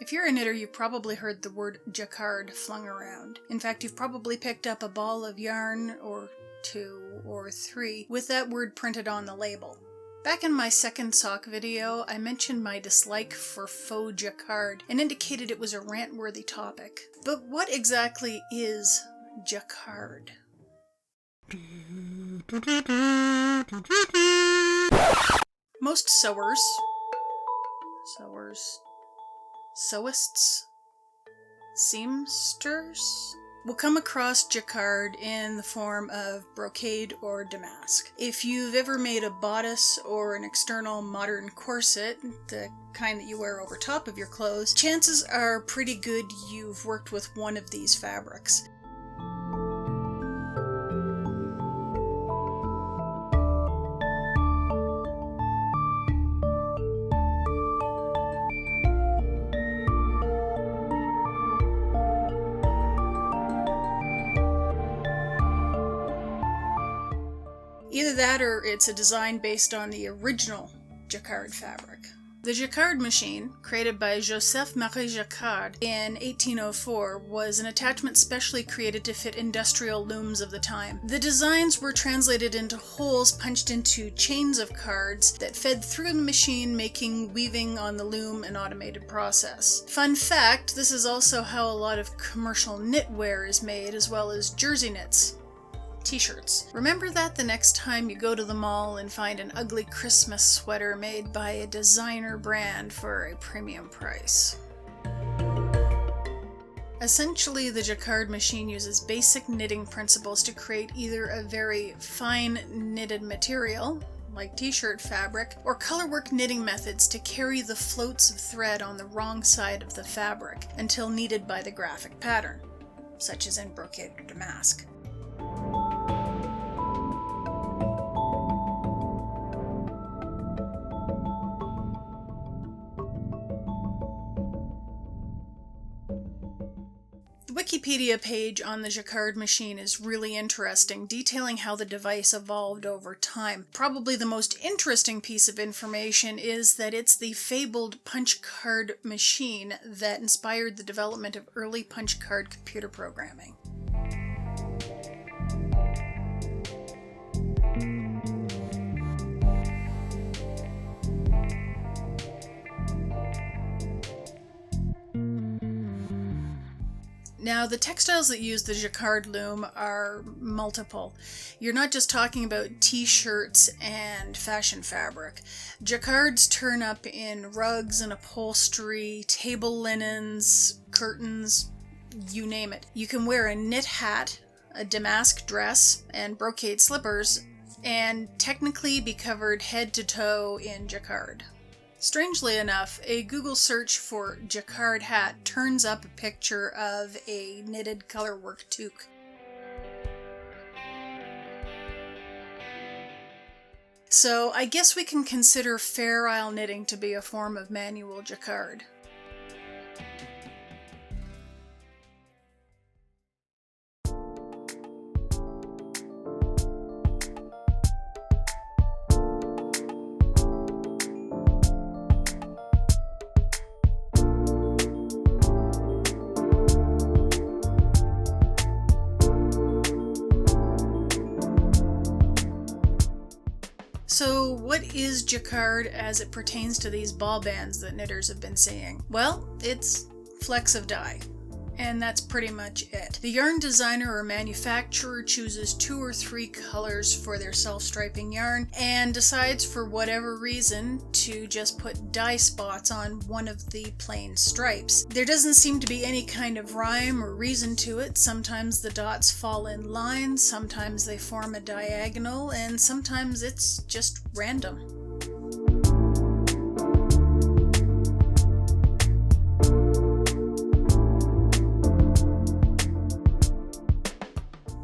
If you're a knitter, you've probably heard the word Jacquard flung around. In fact, you've probably picked up a ball of yarn, or 2 or 3, with that word printed on the label. Back in my second sock video, I mentioned my dislike for faux Jacquard and indicated it was a rant-worthy topic. But what exactly is Jacquard? Most sewists, seamsters will come across Jacquard in the form of brocade or damask. If you've ever made a bodice or an external modern corset, the kind that you wear over top of your clothes, chances are pretty good you've worked with one of these fabrics. Either that or it's a design based on the original Jacquard fabric. The Jacquard machine, created by Joseph-Marie Jacquard in 1804, was an attachment specially created to fit industrial looms of the time. The designs were translated into holes punched into chains of cards that fed through the machine, making weaving on the loom an automated process. Fun fact, this is also how a lot of commercial knitwear is made, as well as jersey knits. T-shirts. Remember that the next time you go to the mall and find an ugly Christmas sweater made by a designer brand for a premium price. Essentially, the Jacquard machine uses basic knitting principles to create either a very fine knitted material, like t-shirt fabric, or colorwork knitting methods to carry the floats of thread on the wrong side of the fabric until needed by the graphic pattern, such as in brocade or damask. The Wikipedia page on the Jacquard machine is really interesting, detailing how the device evolved over time. Probably the most interesting piece of information is that it's the fabled punch card machine that inspired the development of early punch card computer programming. Now, the textiles that use the Jacquard loom are multiple. You're not just talking about t-shirts and fashion fabric. Jacquards turn up in rugs and upholstery, table linens, curtains, you name it. You can wear a knit hat, a damask dress, and brocade slippers, and technically be covered head to toe in Jacquard. Strangely enough, a Google search for Jacquard hat turns up a picture of a knitted colorwork toque. So I guess we can consider Fair Isle knitting to be a form of manual Jacquard. So what is Jacquard as it pertains to these ball bands that knitters have been seeing? Well, it's flecks of dye. And that's pretty much it. The yarn designer or manufacturer chooses 2 or 3 colors for their self-striping yarn and decides for whatever reason to just put dye spots on one of the plain stripes. There doesn't seem to be any kind of rhyme or reason to it. Sometimes the dots fall in lines, sometimes they form a diagonal, and sometimes it's just random.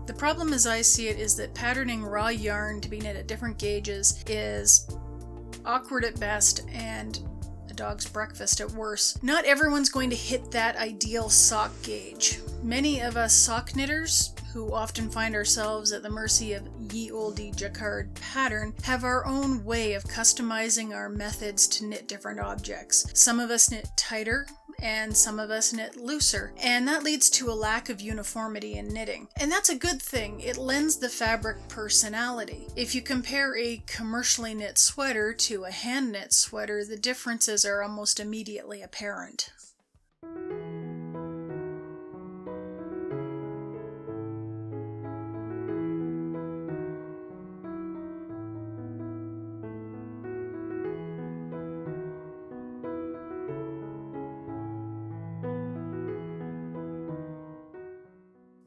The problem as I see it is that patterning raw yarn to be knit at different gauges is awkward at best and a dog's breakfast at worst. Not everyone's going to hit that ideal sock gauge. Many of us sock knitters, who often find ourselves at the mercy of ye olde Jacquard pattern, have our own way of customizing our methods to knit different objects. Some of us knit tighter and some of us knit looser, and that leads to a lack of uniformity in knitting. And that's a good thing. It lends the fabric personality. If you compare a commercially knit sweater to a hand knit sweater, the differences are almost immediately apparent.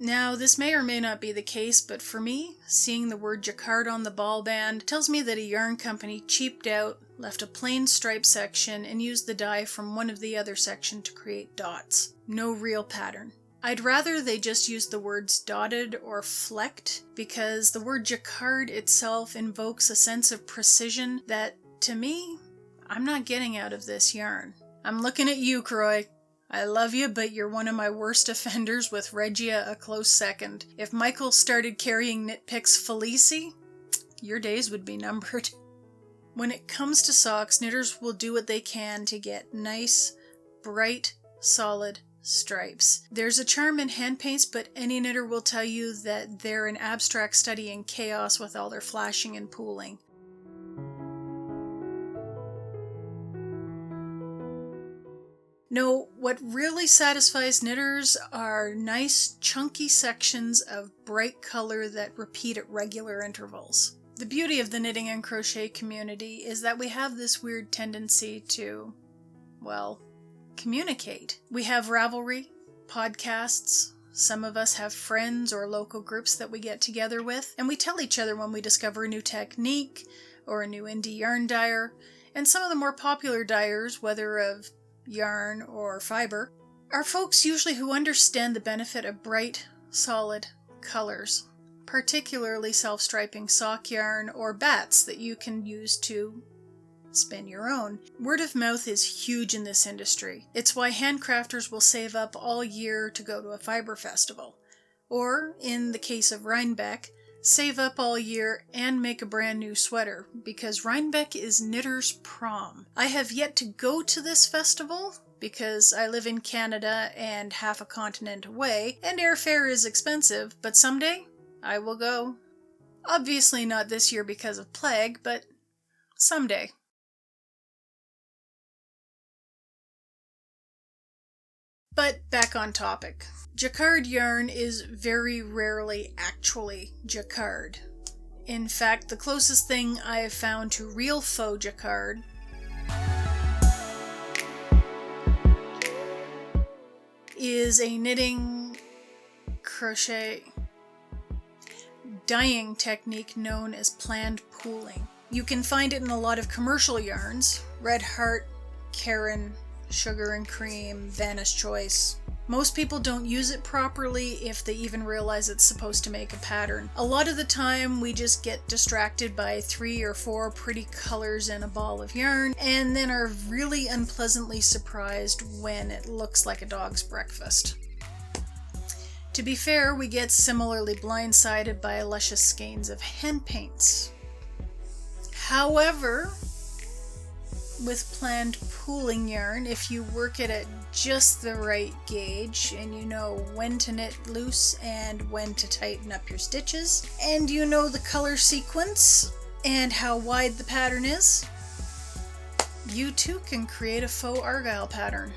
Now, this may or may not be the case, but for me, seeing the word Jacquard on the ball band tells me that a yarn company cheaped out, left a plain stripe section, and used the dye from one of the other sections to create dots. No real pattern. I'd rather they just use the words dotted or flecked, because the word Jacquard itself invokes a sense of precision that, to me, I'm not getting out of this yarn. I'm looking at you, Croy. I love you, but you're one of my worst offenders, with Regia a close second. If Michael started carrying Knit Picks Felici, your days would be numbered. When it comes to socks, knitters will do what they can to get nice, bright, solid stripes. There's a charm in hand paints, but any knitter will tell you that they're an abstract study in chaos with all their flashing and pooling. No, what really satisfies knitters are nice, chunky sections of bright color that repeat at regular intervals. The beauty of the knitting and crochet community is that we have this weird tendency to, well, communicate. We have Ravelry, podcasts, some of us have friends or local groups that we get together with, and we tell each other when we discover a new technique or a new indie yarn dyer, and some of the more popular dyers, whether of yarn or fiber, are folks usually who understand the benefit of bright, solid colors, particularly self-striping sock yarn or bats that you can use to spin your own. Word of mouth is huge in this industry. It's why handcrafters will save up all year to go to a fiber festival, or, in the case of Rhinebeck, save up all year and make a brand new sweater, because Rhinebeck is knitter's prom. I have yet to go to this festival because I live in Canada and half a continent away, and airfare is expensive, but someday I will go. Obviously not this year because of plague, but someday. But back on topic. Jacquard yarn is very rarely actually Jacquard. In fact, the closest thing I have found to real faux Jacquard is a knitting, crochet, dyeing technique known as planned pooling. You can find it in a lot of commercial yarns: Red Heart, Karen, Sugar and Cream, Vanna's Choice. Most people don't use it properly if they even realize it's supposed to make a pattern. A lot of the time we just get distracted by 3 or 4 pretty colors in a ball of yarn and then are really unpleasantly surprised when it looks like a dog's breakfast. To be fair, we get similarly blindsided by luscious skeins of hand paints. However, with planned pooling yarn, if you work it at just the right gauge and you know when to knit loose and when to tighten up your stitches, and you know the color sequence and how wide the pattern is, you too can create a faux argyle pattern.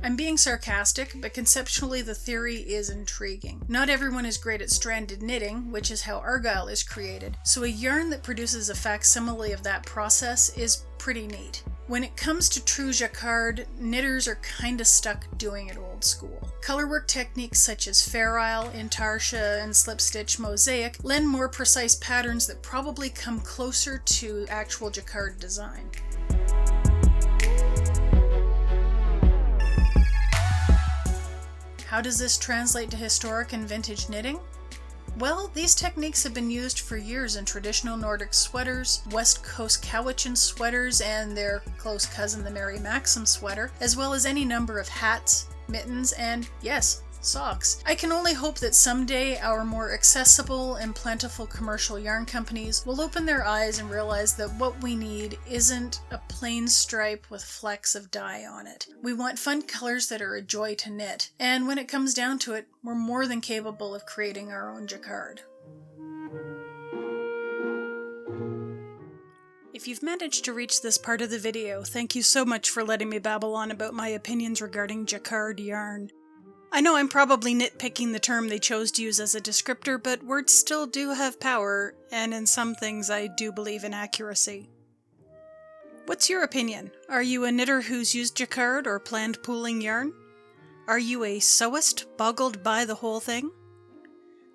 I'm being sarcastic, but conceptually the theory is intriguing. Not everyone is great at stranded knitting, which is how argyle is created, so a yarn that produces a facsimile of that process is pretty neat. When it comes to true jacquard, knitters are kinda stuck doing it old school. Colorwork techniques such as fair isle, intarsia, and slip stitch mosaic lend more precise patterns that probably come closer to actual jacquard design. How does this translate to historic and vintage knitting? Well, these techniques have been used for years in traditional Nordic sweaters, West Coast Cowichan sweaters, and their close cousin the Mary Maxim sweater, as well as any number of hats, mittens, and, yes, socks. I can only hope that someday our more accessible and plentiful commercial yarn companies will open their eyes and realize that what we need isn't a plain stripe with flecks of dye on it. We want fun colors that are a joy to knit, and when it comes down to it, we're more than capable of creating our own jacquard. If you've managed to reach this part of the video, thank you so much for letting me babble on about my opinions regarding jacquard yarn. I know I'm probably nitpicking the term they chose to use as a descriptor, but words still do have power, and in some things I do believe in accuracy. What's your opinion? Are you a knitter who's used jacquard or planned pooling yarn? Are you a sewist, boggled by the whole thing?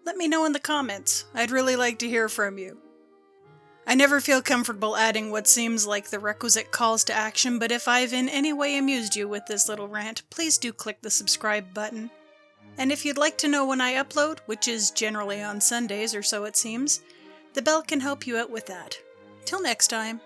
Let me know in the comments. I'd really like to hear from you. I never feel comfortable adding what seems like the requisite calls to action, but if I've in any way amused you with this little rant, please do click the subscribe button. And if you'd like to know when I upload, which is generally on Sundays or so it seems, the bell can help you out with that. Till next time.